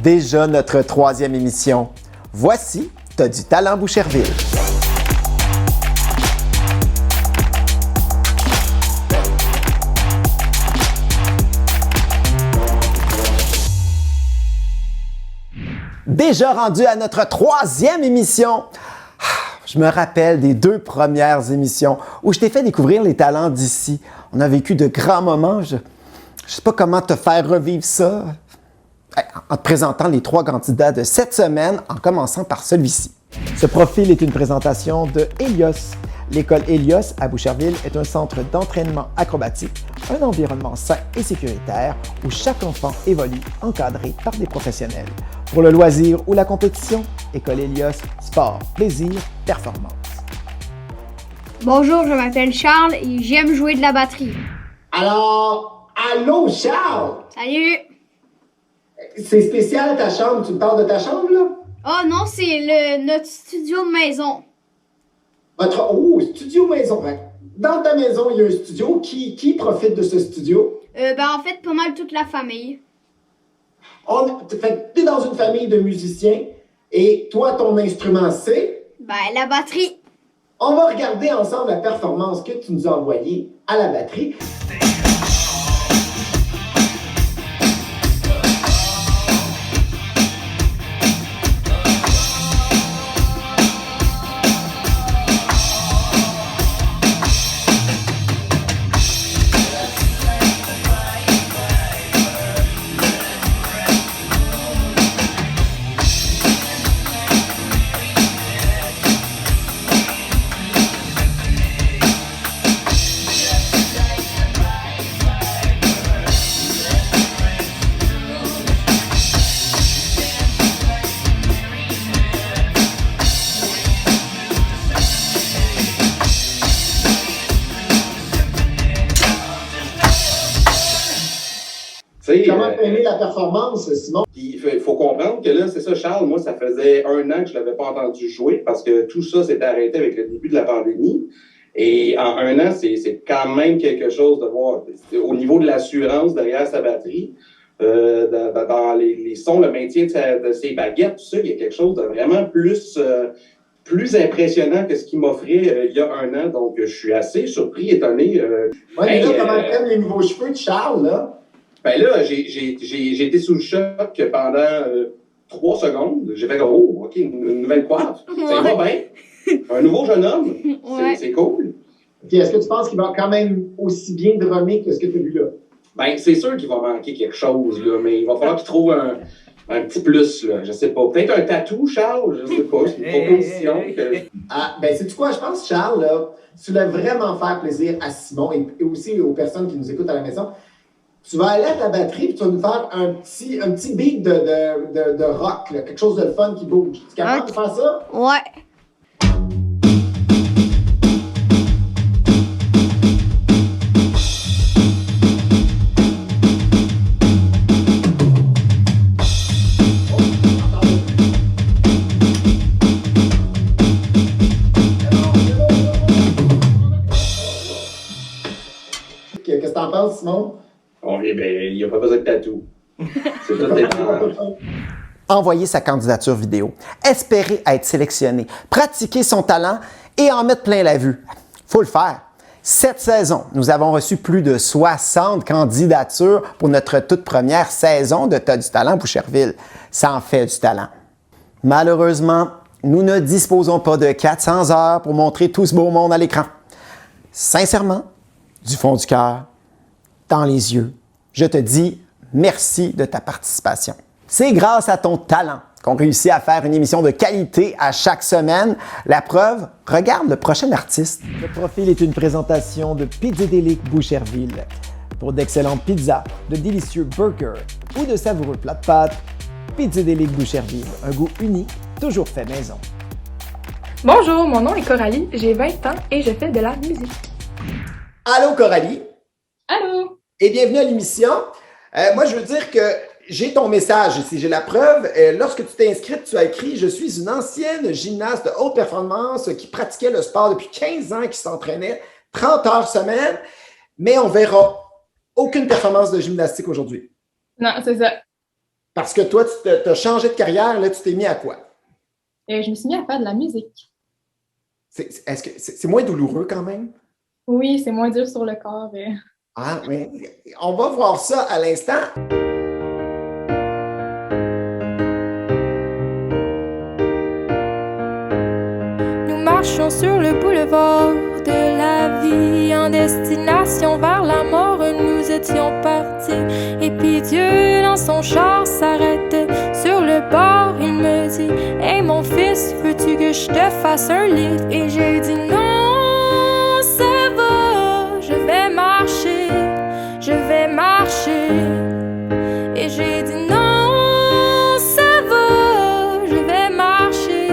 Déjà notre troisième émission. Voici T'as du talent Boucherville. Déjà rendu à notre troisième émission. Je me rappelle des 2 premières émissions où je t'ai fait découvrir les talents d'ici. On a vécu de grands moments. Je ne sais pas comment te faire revivre ça en te présentant les 3 candidats de cette semaine, en commençant par celui-ci. Ce profil est une présentation de Hélios. L'école Hélios à Boucherville est un centre d'entraînement acrobatique, un environnement sain et sécuritaire où chaque enfant évolue encadré par des professionnels. Pour le loisir ou la compétition, École Hélios, sport, plaisir, performance. Bonjour, je m'appelle Charles et j'aime jouer de la batterie. Alors, allô Charles! Salut! C'est spécial ta chambre, tu me parles de ta chambre là? Oh non, c'est notre studio de maison. Studio maison. Dans ta maison, il y a un studio. Qui profite de ce studio? En fait, pas mal toute la famille. T'es dans une famille de musiciens et toi, ton instrument, c'est? La batterie. On va regarder ensemble la performance que tu nous as envoyée à la batterie. Comment t'as aimé la performance, Simon? Il faut comprendre que là, c'est ça, Charles, moi, ça faisait 1 an que je ne l'avais pas entendu jouer parce que tout ça s'est arrêté avec le début de la pandémie. Et en 1 an, c'est quand même quelque chose de voir au niveau de l'assurance derrière sa batterie, dans les sons, le maintien de ses baguettes, tout ça, il y a quelque chose de vraiment plus impressionnant que ce qu'il m'offrait il y a 1 an. Donc, je suis assez surpris, étonné. Mais là, comment t'aimes les nouveaux cheveux de Charles, là? Ben là, j'ai été sous le choc pendant 3 secondes. J'ai fait OK, une nouvelle coiffe. Ça va bien. Un nouveau jeune homme. Ouais. C'est cool. Puis est-ce que tu penses qu'il va quand même aussi bien drummer que ce que tu as vu là? Ben, c'est sûr qu'il va manquer quelque chose, là, mais il va falloir qu'il trouve un petit plus, là. Je sais pas. Peut-être un tatou, Charles, je sais pas. C'est une proposition. Sais-tu quoi? Je pense, Charles, là, tu voulais vraiment faire plaisir à Simon et aussi aux personnes qui nous écoutent à la maison. Tu vas aller à ta batterie et tu vas nous faire un petit beat de rock, là, quelque chose de fun qui bouge. Tu es capable de faire ça? Ouais. Qu'est-ce que t'en penses, Simon? Il n'y a pas besoin de tatou. C'est tout Envoyer sa candidature vidéo, espérer être sélectionné, pratiquer son talent et en mettre plein la vue. Faut le faire. Cette saison, nous avons reçu plus de 60 candidatures pour notre toute première saison de T'as du talent Boucherville. Ça en fait du talent. Malheureusement, nous ne disposons pas de 400 heures pour montrer tout ce beau monde à l'écran. Sincèrement, du fond du cœur, dans les yeux, je te dis merci de ta participation. C'est grâce à ton talent qu'on réussit à faire une émission de qualité à chaque semaine. La preuve, regarde le prochain artiste. Le profil est une présentation de Pizzadélique Boucherville. Pour d'excellentes pizzas, de délicieux burgers ou de savoureux plats de pâtes, Pizzadélique Boucherville, un goût unique, toujours fait maison. Bonjour, mon nom est Coralie, j'ai 20 ans et je fais de la musique. Allô, Coralie? Allô? Et bienvenue à l'émission. Moi, je veux dire que j'ai ton message ici, j'ai la preuve. Lorsque tu t'es inscrite, tu as écrit « Je suis une ancienne gymnaste de haute performance qui pratiquait le sport depuis 15 ans, qui s'entraînait 30 heures semaine, mais on verra aucune performance de gymnastique aujourd'hui. » Non, c'est ça. Parce que toi, tu as changé de carrière, là, tu t'es mis à quoi? Je me suis mis à faire de la musique. Est-ce que c'est moins douloureux quand même? Oui, c'est moins dur sur le corps. Ah, mais on va voir ça à l'instant. Nous marchons sur le boulevard de la vie, en destination vers la mort, nous étions partis. Et puis Dieu, dans son char, s'arrête sur le bord. Il me dit, hey mon fils, veux-tu que je te fasse un livre? Et j'ai dit non, ça va, je vais marcher, je vais marcher. Et j'ai dit non, ça va, je vais marcher,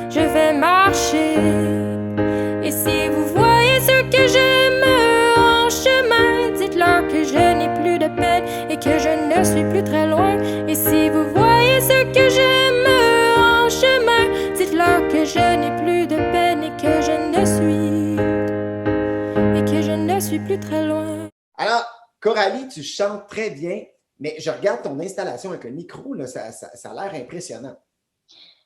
je vais marcher. Et si vous voyez ce que j'aime en chemin, dites-leur que je n'ai plus de peine et que je ne suis plus très loin. Et si vous voyez ce que j'aime en chemin, dites-leur que je n'ai plus de peine et que je ne suis plus très loin. Alors, Coralie, tu chantes très bien, mais je regarde ton installation avec le micro, là, ça a l'air impressionnant.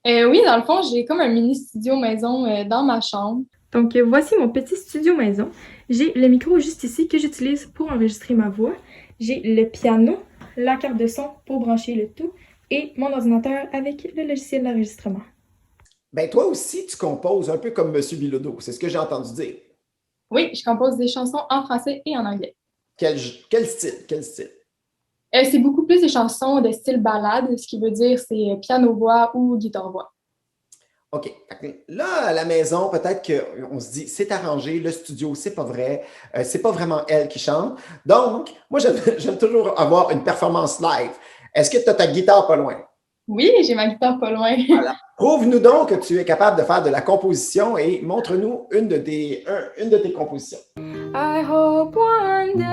Oui, dans le fond, j'ai comme un mini studio maison dans ma chambre. Donc, voici mon petit studio maison. J'ai le micro juste ici que j'utilise pour enregistrer ma voix. J'ai le piano, la carte de son pour brancher le tout et mon ordinateur avec le logiciel d'enregistrement. Ben toi aussi, tu composes un peu comme M. Bilodeau, c'est ce que j'ai entendu dire. Oui, je compose des chansons en français et en anglais. Quel style? Quel style? C'est beaucoup plus des chansons de style ballade, ce qui veut dire c'est piano-voix ou guitare-voix. OK. Là, à la maison, peut-être qu'on se dit, c'est arrangé, le studio, c'est pas vrai, c'est pas vraiment elle qui chante. Donc, moi, j'aime toujours avoir une performance live. Est-ce que tu as ta guitare pas loin? Oui, j'ai ma guitare pas loin. Voilà. Prouve-nous donc que tu es capable de faire de la composition et montre-nous une de tes compositions. I hope one day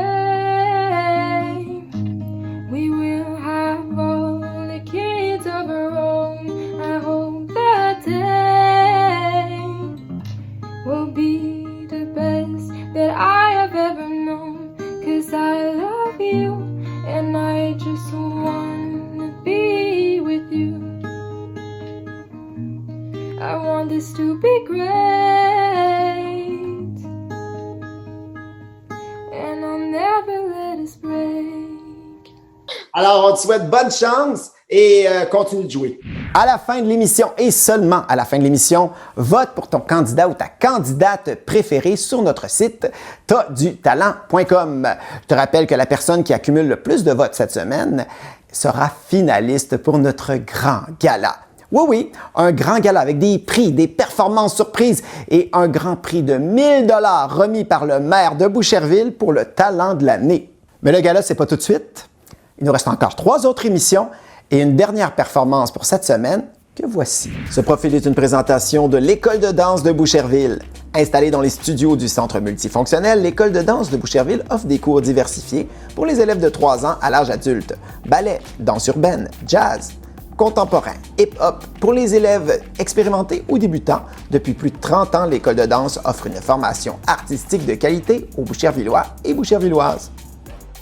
we will have all the kids of our own. I hope that day will be the best that I have ever known. 'Cause I love you and I just wanna be with you. I want this to be great, and I'll never let us break. Alors, on te souhaite bonne chance et continue de jouer. À la fin de l'émission et seulement à la fin de l'émission, vote pour ton candidat ou ta candidate préférée sur notre site tasdutalent.com. Je te rappelle que la personne qui accumule le plus de votes cette semaine sera finaliste pour notre grand gala. Oui, un grand gala avec des prix, des performances surprises et un grand prix de 1000 $ remis par le maire de Boucherville pour le talent de l'année. Mais le gala, c'est pas tout de suite. Il nous reste encore 3 autres émissions et une dernière performance pour cette semaine que voici. Ce profil est une présentation de l'École de danse de Boucherville. Installée dans les studios du Centre multifonctionnel, l'École de danse de Boucherville offre des cours diversifiés pour les élèves de 3 ans à l'âge adulte. Ballet, danse urbaine, jazz, contemporain, hip-hop. Pour les élèves expérimentés ou débutants, depuis plus de 30 ans, l'École de danse offre une formation artistique de qualité aux Bouchervillois et Bouchervilloises.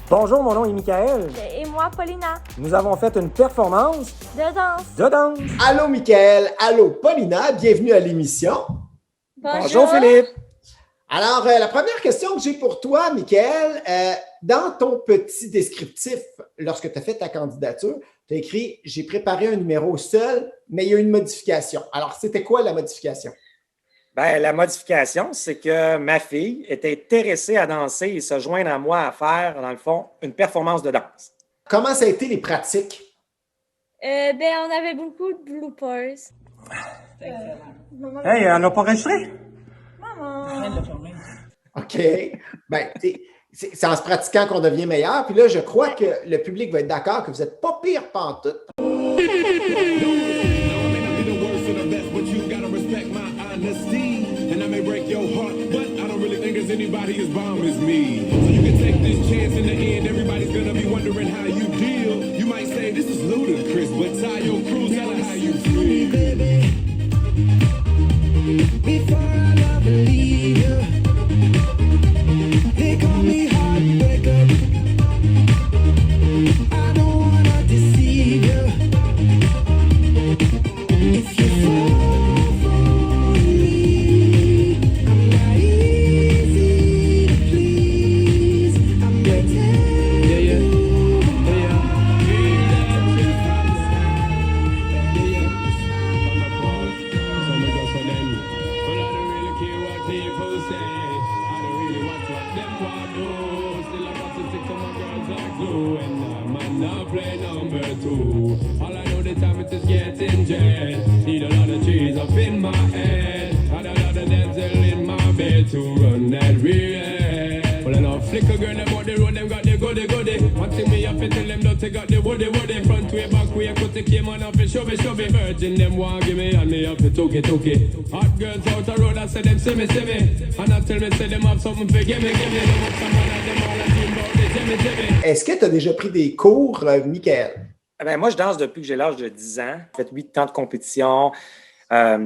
Bonjour, mon nom est Michael. Et moi, Paulina. Nous avons fait une performance De danse. de danse. Allô, Michael. Allô, Paulina. Bienvenue à l'émission. Bonjour, Philippe. Alors, la première question que j'ai pour toi, Michael, dans ton petit descriptif, lorsque tu as fait ta candidature, tu as écrit « J'ai préparé un numéro seul, mais il y a une modification ». Alors, c'était quoi la modification? Ben, la modification, c'est que ma fille était intéressée à danser et se joindre à moi à faire, dans le fond, une performance de danse. Comment ça a été les pratiques? On avait beaucoup de bloopers. Hey, on n'a pas enregistré? OK. Ben, c'est en se pratiquant qu'on devient meilleur. Puis là, je crois que le public va être d'accord que vous n'êtes pas pire pantoute. Anybody as bomb as me. So you can take this chance in the end. Everybody's gonna be wondering how you deal. You might say this is ludicrous, but tie your crew, tell her how you feel. Before I believe you, they call me heartbreaker. I don't wanna deceive you. All I know the time it is getting jet. Need a lot of trees up in my head. And a lot of Denzel in my bed to run that real. Well, I know flicker girl, them on the road, them got the goody goody. One thing me have to tell them, don't they got the woody woody. Front way, back way, cut the came on off and shove it. Virgin, them want give me, and me have to took it. Hot girls out the road, I say them see me. And I tell me, say them have something for give me. Them have someone and them all a dream about the Jimmy. Est-ce que tu as déjà pris des cours, Michael? Ben, moi, je danse depuis que j'ai l'âge de 10 ans. J'ai fait 8 ans de compétition. Bref,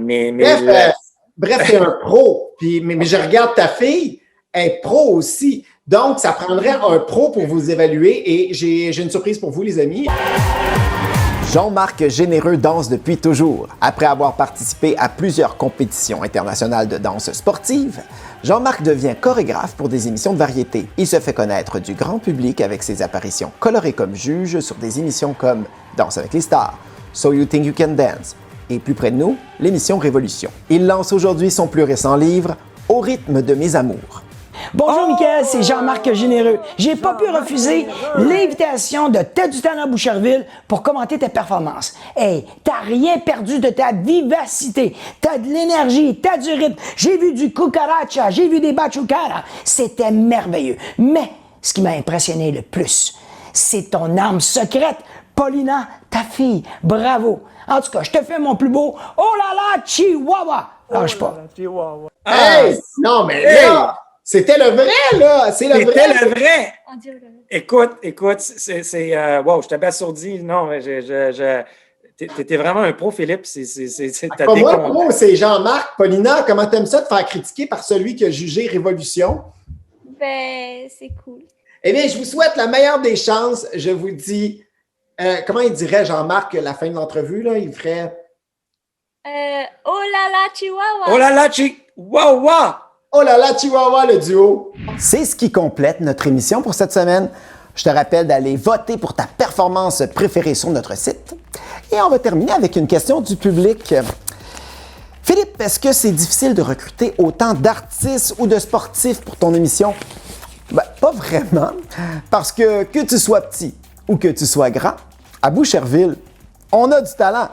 t'es un pro. Puis, mais je regarde ta fille, elle est pro aussi. Donc, ça prendrait un pro pour vous évaluer. Et j'ai une surprise pour vous, les amis. Jean-Marc Généreux danse depuis toujours. Après avoir participé à plusieurs compétitions internationales de danse sportive, Jean-Marc devient chorégraphe pour des émissions de variété. Il se fait connaître du grand public avec ses apparitions colorées comme juge sur des émissions comme Danse avec les stars, So You Think You Can Dance et plus près de nous, l'émission Révolution. Il lance aujourd'hui son plus récent livre, Au rythme de mes amours. Bonjour, Mickaël, c'est Jean-Marc Généreux. J'ai pas pu refuser l'invitation de Ted du Talent Boucherville pour commenter tes performances. Hey, t'as rien perdu de ta vivacité. T'as de l'énergie, t'as du rythme. J'ai vu du cucaracha, j'ai vu des bachucara. C'était merveilleux. Mais ce qui m'a impressionné le plus, c'est ton arme secrète. Paulina, ta fille. Bravo. En tout cas, je te fais mon plus beau. Oh là là, Chihuahua. Lâche pas. Hey! Non, mais là, c'était le vrai, là! C'est le vrai! C'était le vrai! Écoute, c'est wow, je t'abasourdis. Non, t'étais vraiment un pro, Philippe. Pas moi, le pro, c'est Jean-Marc. Paulina, comment t'aimes ça de faire critiquer par celui qui a jugé Révolution? Ben, c'est cool. Eh bien, je vous souhaite la meilleure des chances. Je vous dis, comment il dirait Jean-Marc la fin de l'entrevue, là? Il ferait... Oh là là, Chihuahua! Oh là là, Chihuahua! Oh là là, Chihuahua, le duo! C'est ce qui complète notre émission pour cette semaine. Je te rappelle d'aller voter pour ta performance préférée sur notre site. Et on va terminer avec une question du public. Philippe, est-ce que c'est difficile de recruter autant d'artistes ou de sportifs pour ton émission? Ben, pas vraiment, parce que tu sois petit ou que tu sois grand, à Boucherville, on a du talent.